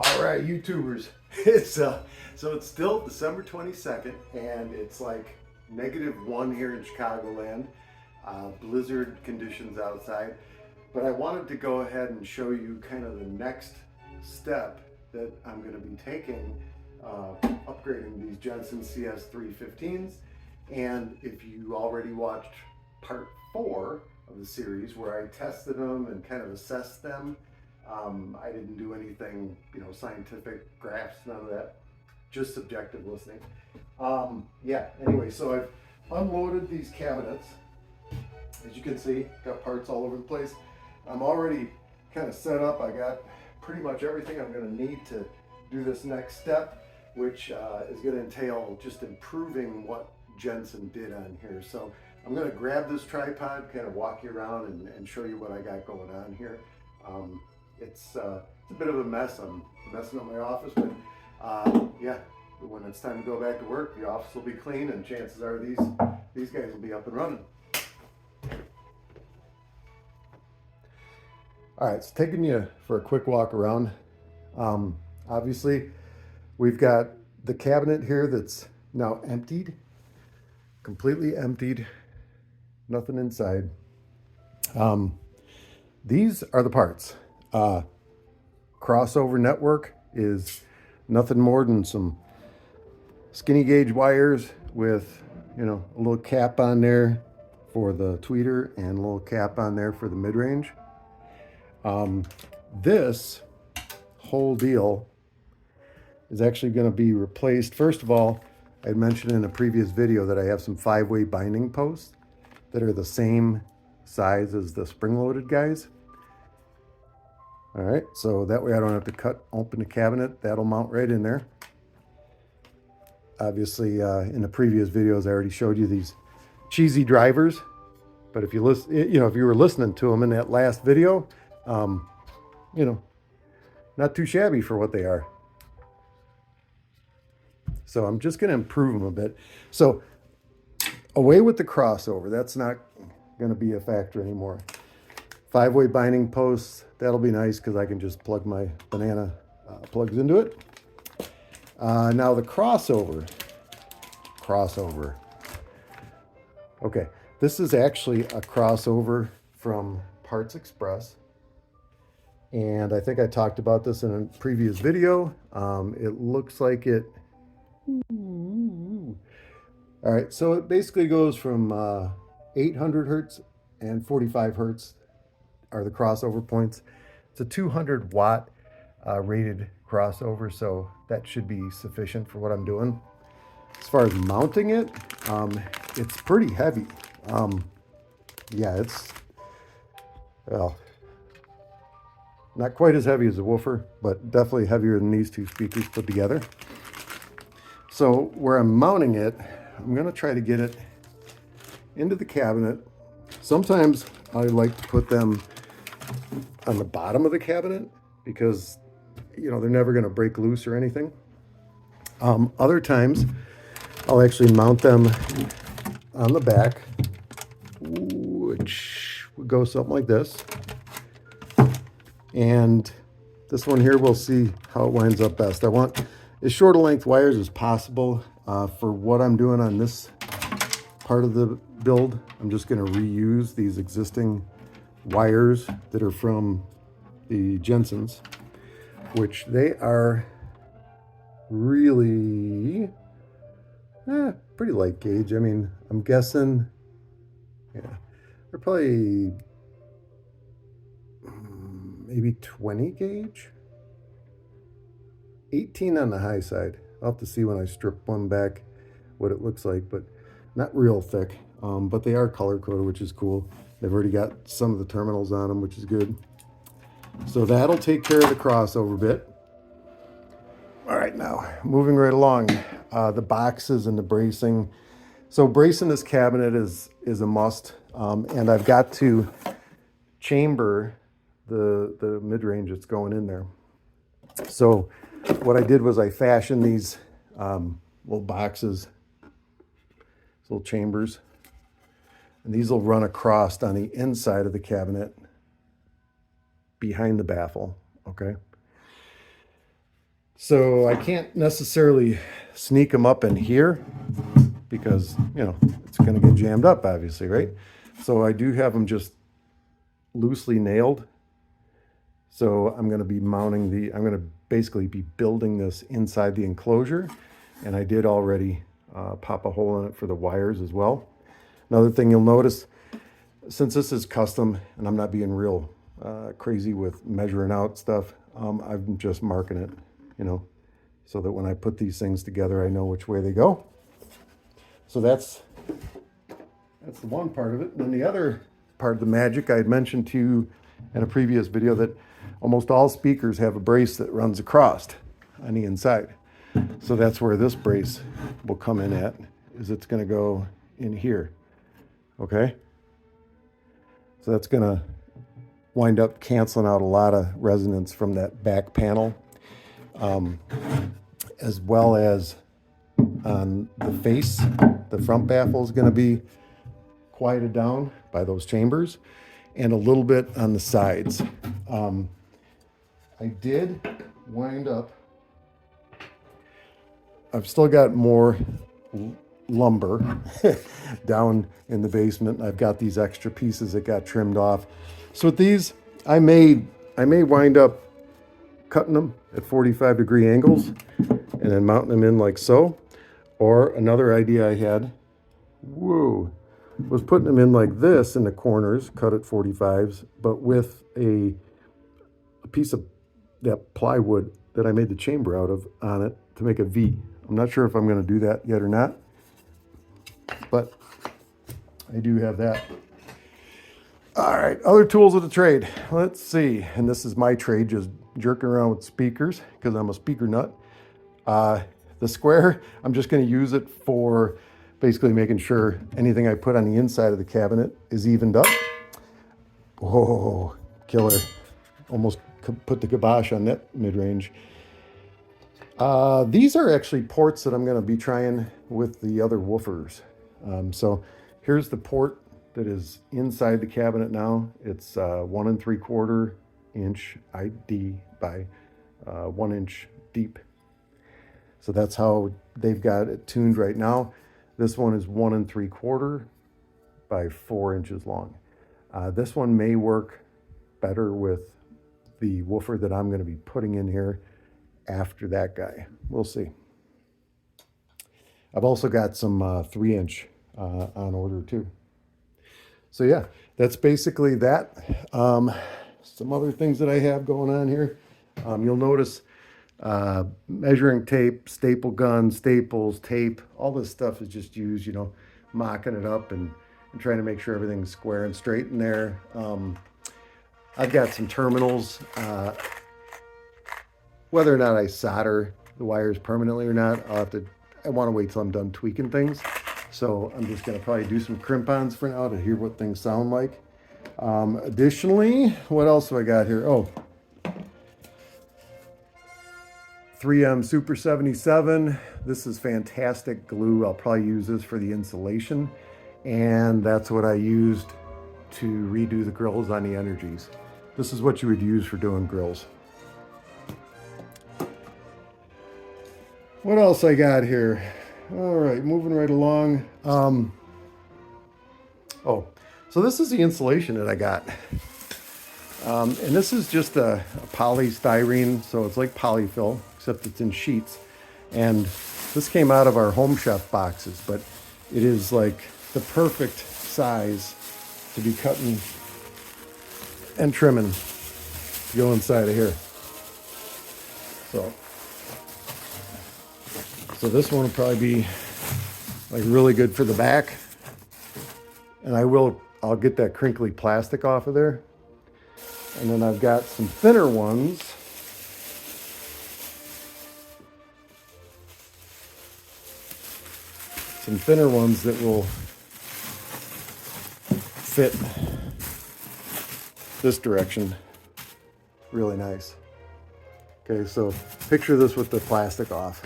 All right, YouTubers. So it's still December 22nd, and it's like -1 here in Chicagoland. Blizzard conditions outside. But I wanted to go ahead and show you kind of the next step that I'm going to be taking, upgrading these Jensen CS315s. And if you already watched part 4 of the series where I tested them and kind of assessed them, I didn't do anything, scientific graphs, none of that, just subjective listening. Yeah, anyway, so I've unloaded these cabinets. As you can see, got parts all over the place. I'm already kind of set up. I got pretty much everything I'm going to need to do this next step, which is going to entail just improving what Jensen did on here. So I'm going to grab this tripod, kind of walk you around and show you what I got going on here. It's a bit of a mess. I'm messing up my office, but yeah, when it's time to go back to work, the office will be clean, and chances are these guys will be up and running. All right, so taking you for a quick walk around. Obviously, we've got the cabinet here that's now emptied, completely emptied, nothing inside. These are the parts. Crossover network is nothing more than some skinny gauge wires with, a little cap on there for the tweeter and a little cap on there for the mid-range. This whole deal is actually going to be replaced. First of all, I mentioned in a previous video that I have some 5-way binding posts that are the same size as the spring-loaded guys. All right, so that way I don't have to cut open the cabinet. That'll mount right in there. Obviously, in the previous videos, I already showed you these cheesy drivers. But if you listen, if you were listening to them in that last video, not too shabby for what they are. So I'm just going to improve them a bit. So away with the crossover. That's not going to be a factor anymore. 5-way binding posts. That'll be nice because I can just plug my banana plugs into it. Now the crossover. Okay, this is actually a crossover from Parts Express. And I think I talked about this in a previous video. It looks like it. All right, so it basically goes from 800 hertz and 45 hertz are the crossover points. It's a 200 watt rated crossover, so that should be sufficient for what I'm doing. As far as mounting it, it's pretty heavy. Yeah, it's, well, not quite as heavy as a woofer, but definitely heavier than these two speakers put together. So where I'm mounting it, I'm going to try to get it into the cabinet. Sometimes I like to put them on the bottom of the cabinet because, they're never going to break loose or anything. Other times I'll actually mount them on the back, which would go something like this. And this one here, we'll see how it winds up best. I want as short a length wires as possible. For what I'm doing on this part of the build, I'm just going to reuse these existing wires that are from the Jensens, which they are really pretty light gauge. I mean, I'm guessing, yeah, they're probably maybe 20 gauge, 18 on the high side. I'll have to see when I strip one back what it looks like, but not real thick. But they are color coded, which is cool. They've already got some of the terminals on them, which is good. So that'll take care of the crossover bit. All right, now moving right along, the boxes and the bracing. So bracing this cabinet is a must, and I've got to chamber the mid-range that's going in there. So what I did was I fashioned these little boxes, little chambers, and these will run across on the inside of the cabinet behind the baffle, okay? So I can't necessarily sneak them up in here because, you know, it's going to get jammed up, obviously, right? So I do have them just loosely nailed. So I'm going to be mounting I'm going to basically be building this inside the enclosure. And I did already pop a hole in it for the wires as well. Another thing you'll notice, since this is custom and I'm not being real crazy with measuring out stuff, I'm just marking it, you know, so that when I put these things together, I know which way they go. So that's the one part of it. And then the other part of the magic, I had mentioned to you in a previous video that almost all speakers have a brace that runs across on the inside. So that's where this brace will come in at, is it's going to go in here. Okay? So that's going to wind up canceling out a lot of resonance from that back panel, as well as on the face. The front baffle is going to be quieted down by those chambers, and a little bit on the sides. I did wind up, I've still got more lumber down in the basement. I've got these extra pieces that got trimmed off. So with these, I may wind up cutting them at 45-degree angles and then mounting them in like so. Or another idea I had, was putting them in like this in the corners, cut at 45s, but with a piece of that plywood that I made the chamber out of on it to make a V. I'm not sure if I'm going to do that yet or not, but I do have that. All right, other tools of the trade. Let's see, and this is my trade, just jerking around with speakers because I'm a speaker nut. The square, I'm just going to use it for basically making sure anything I put on the inside of the cabinet is evened up. Whoa, killer. Almost put the kibosh on that mid-range. These are actually ports that I'm going to be trying with the other woofers. So here's the port that is inside the cabinet now. It's 1 3/4 inch ID by 1 inch deep. So that's how they've got it tuned right now. This one is 1 3/4 by 4 inches long. This one may work better with the woofer that I'm going to be putting in here after that guy. We'll see. I've also got some 3-inch on order too. So yeah, that's basically that. Some other things that I have going on here. You'll notice measuring tape, staple gun, staples, tape, all this stuff is just used, you know, mocking it up and trying to make sure everything's square and straight in there. I've got some terminals. Whether or not I solder the wires permanently or not, I want to wait till I'm done tweaking things. So I'm just going to probably do some crimp-ons for now to hear what things sound like. Additionally, what else do I got here? Oh, 3M Super 77. This is fantastic glue. I'll probably use this for the insulation. And that's what I used to redo the grills on the Energies. This is what you would use for doing grills. What else I got here? All right, moving right along. So this is the insulation that I got. And this is just a polystyrene, so it's like polyfill, except it's in sheets. And this came out of our Home Chef boxes, but it is like the perfect size to be cutting and trimming to go inside of here. So this one will probably be like really good for the back. And I'll get that crinkly plastic off of there. And then I've got some thinner ones. Some thinner ones that will fit this direction really nice. Okay, so picture this with the plastic off.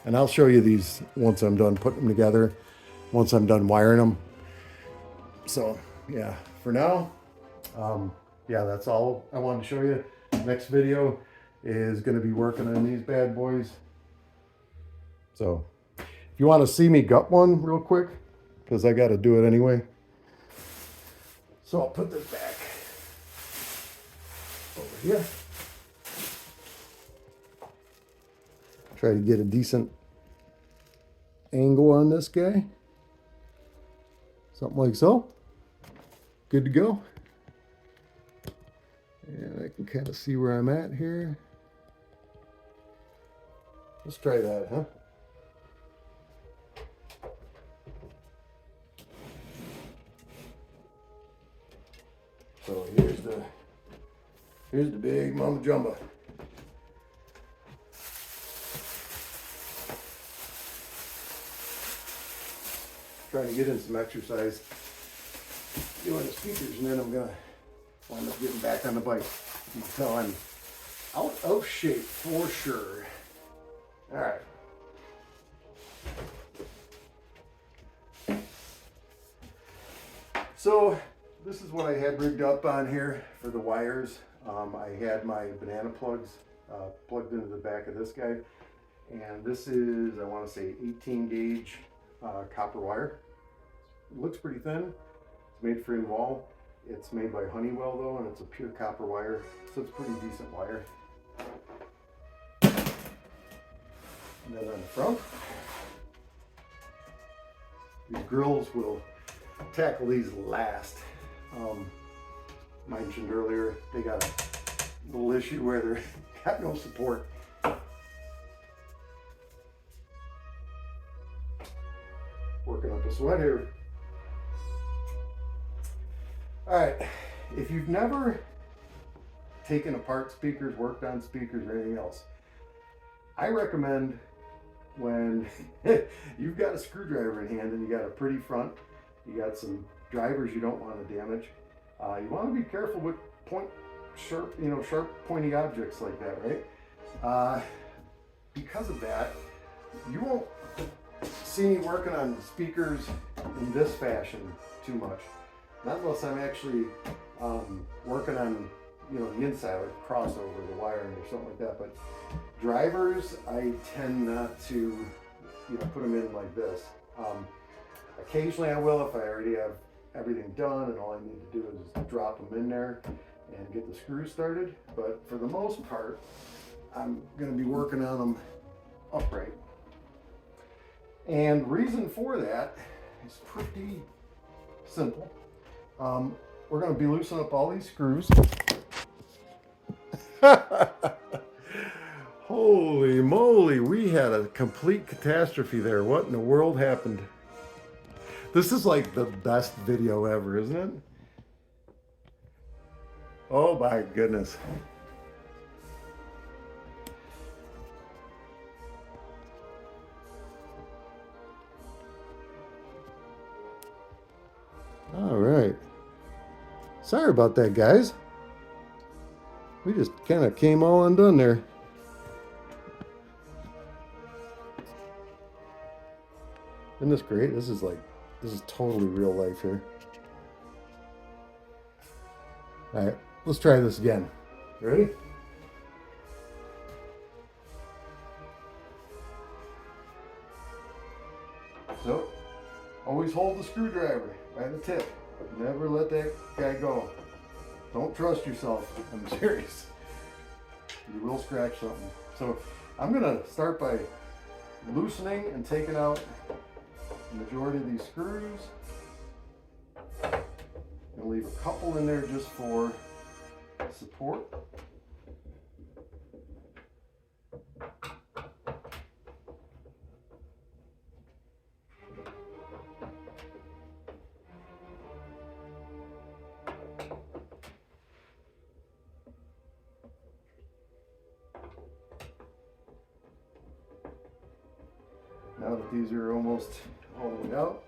And I'll show you these once I'm done putting them together, once I'm done wiring them. So yeah, for now, yeah, that's all I wanted to show you. Next video is going to be working on these bad boys. So if you want to see me gut one real quick, because I got to do it anyway. So I'll put this back over here. Try to get a decent angle on this guy. Something like so. Good to go. And I can kind of see where I'm at here. Let's try that, huh? So here's the big mama jumbo. Trying to get in some exercise doing the speakers, and then I'm gonna wind up getting back on the bike. You can tell I'm out of shape for sure. All right. So this is what I had rigged up on here for the wires. I had my banana plugs plugged into the back of this guy, and this is, I want to say, 18 gauge copper wire. It looks pretty thin. It's made for in wall. It's made by Honeywell though, and it's a pure copper wire, so it's pretty decent wire. And then on the front, these grills will tackle these last. Mentioned earlier, they got a little issue where they're got no support. Working up a sweat here. All right, if you've never taken apart speakers, worked on speakers, or anything else, I recommend when you've got a screwdriver in hand and you got a pretty front, you got some drivers you don't want to damage. You want to be careful with sharp pointy objects like that, right? Because of that, you won't see me working on speakers in this fashion too much. Not unless I'm actually working on, the inside, like crossover, the wiring or something like that. But drivers, I tend not to, put them in like this. Occasionally I will if I already have everything done and all I need to do is drop them in there and get the screws started. But for the most part, I'm going to be working on them upright. And reason for that is pretty simple. We're going to be loosening up all these screws. Holy moly, we had a complete catastrophe there. What in the world happened? This is like the best video ever, isn't it? Oh my goodness. All right. Sorry about that, guys. We just kind of came all undone there. Isn't this great? This is totally real life here. All right, let's try this again. You ready? So, always hold the screwdriver by the tip. Never let that guy go. Don't trust yourself. I'm serious. You will scratch something. So, I'm gonna start by loosening and taking out the majority of these screws. I'll leave a couple in there just for support. Now that these are almost all the way out,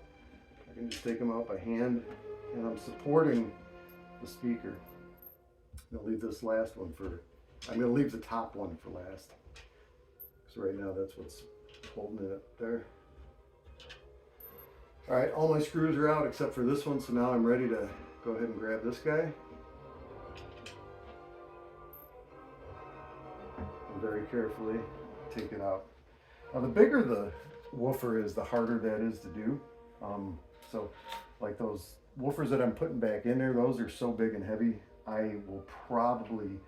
I can just take them out by hand, and I'm supporting the speaker. I'm gonna leave this last one I'm gonna leave the top one for last. So right now that's what's holding it up there. All right, all my screws are out except for this one, so now I'm ready to go ahead and grab this guy. very carefully, take it out. Now the bigger the woofer is, the harder that is to do. So like those woofers that I'm putting back in there, those are so big and heavy, I will probably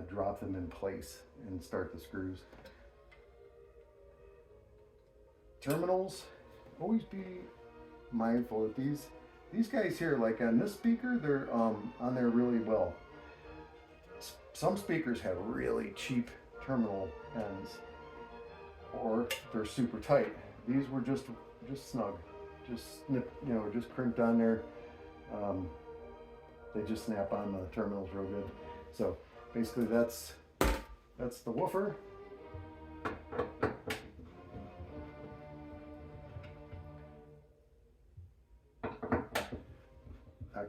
drop them in place and start the screws. Terminals, always be mindful that these guys here, like on this speaker, they're on there really well. Some speakers have really cheap terminal ends, or they're super tight. These were just snug, just snip, you know, just crimped on there. They just snap on the terminals real good. So basically that's the woofer.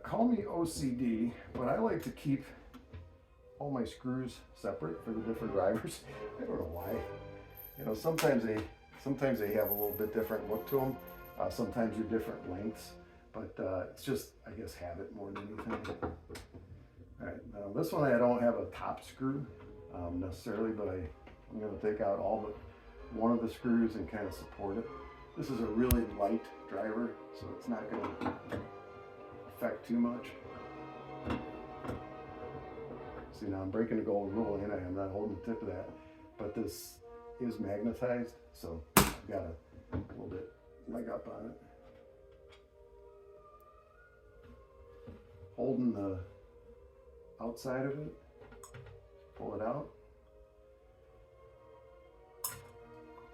Call me OCD, but I like to keep all my screws separate for the different drivers. I don't know why. You know, sometimes they have a little bit different look to them. Sometimes they're different lengths, but it's just, I guess, habit more than anything. All right, now this one I don't have a top screw necessarily, but I'm going to take out all but one of the screws and kind of support it. This is a really light driver, so it's not going to affect too much. See, now I'm breaking the golden rule, and I'm not holding the tip of that, but this is magnetized, so I've got a little bit leg up on it. Holding the outside of it, pull it out.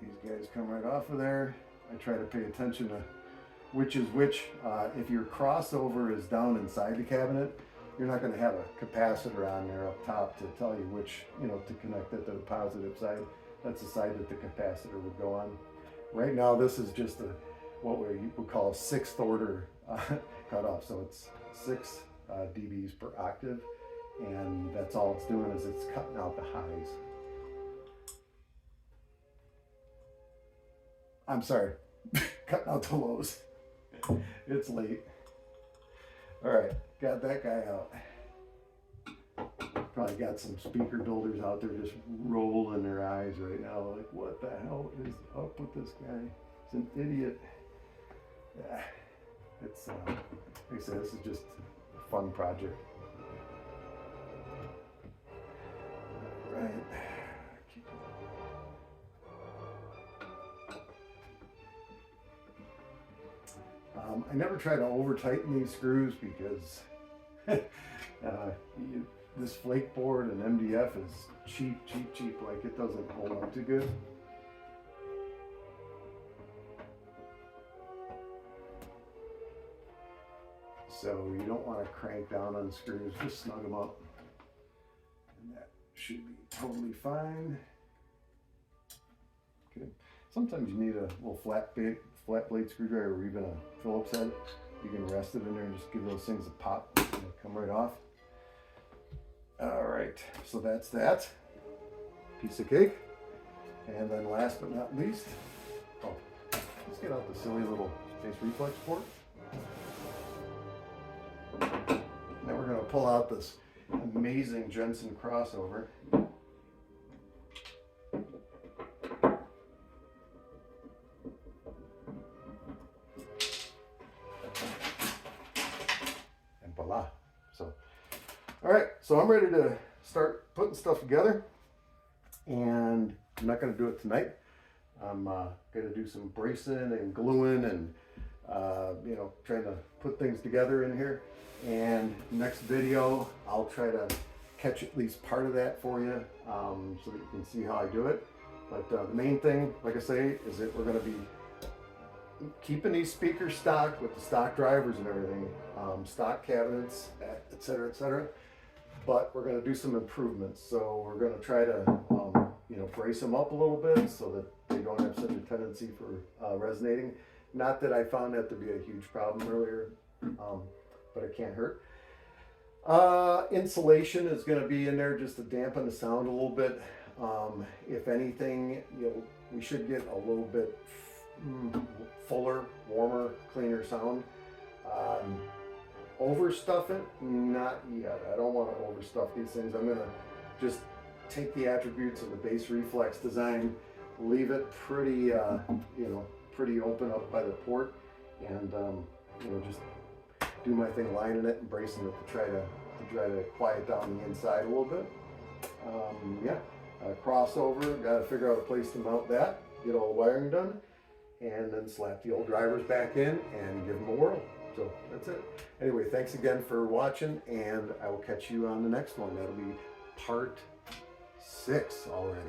These guys come right off of there. I try to pay attention to which is which. If your crossover is down inside the cabinet, you're not going to have a capacitor on there up top to tell you which, you know, to connect it to the positive side. That's the side that the capacitor would go on. Right now, this is just what we would call a sixth order cutoff. So it's 6 dBs per octave, and that's all it's doing is it's cutting out the highs. I'm sorry, cutting out the lows. It's late. All right, got that guy out. Probably got some speaker builders out there just rolling their eyes right now, like, what the hell is up with this guy? He's an idiot. Yeah, it's like I said, this is just a fun project. All right. I never try to over tighten these screws because this flake board and MDF is cheap. Like, it doesn't hold up too good. So you don't want to crank down on screws, just snug them up. And that should be totally fine. Okay. Sometimes you need a little flat blade screwdriver or even a Phillips head. You can rest it in there and just give those things a pop and they'll come right off. All right, so that's that piece of cake. And then last but not least, let's get out the silly little space reflex port. Now we're going to pull out this amazing Jensen crossover. And voila. All right, so I'm ready to start putting stuff together, and I'm not going to do it tonight. I'm going to do some bracing and gluing and you know, trying to put things together in here. And next video, I'll try to catch at least part of that for you, so that you can see how I do it. But the main thing, like I say, is that we're going to be keeping these speakers stock with the stock drivers and everything, stock cabinets, etc., etc. But we're going to do some improvements. So we're going to try to you know, brace them up a little bit so that they don't have such a tendency for resonating. Not that I found that to be a huge problem earlier, but it can't hurt. Insulation is going to be in there just to dampen the sound a little bit. If anything, you know, we should get a little bit fuller, warmer, cleaner sound. Overstuff it? Not yet. I don't want to overstuff these things. I'm going to just take the attributes of the base reflex design, leave it pretty, you know, pretty open up by the port, and you know, just do my thing lining it and bracing it to try to quiet down the inside a little bit. Yeah, crossover, got to figure out a place to mount that, get all the wiring done, and then slap the old drivers back in and give them a whirl. So that's it. Anyway, thanks again for watching, and I will catch you on the next one. That'll be part 6 already.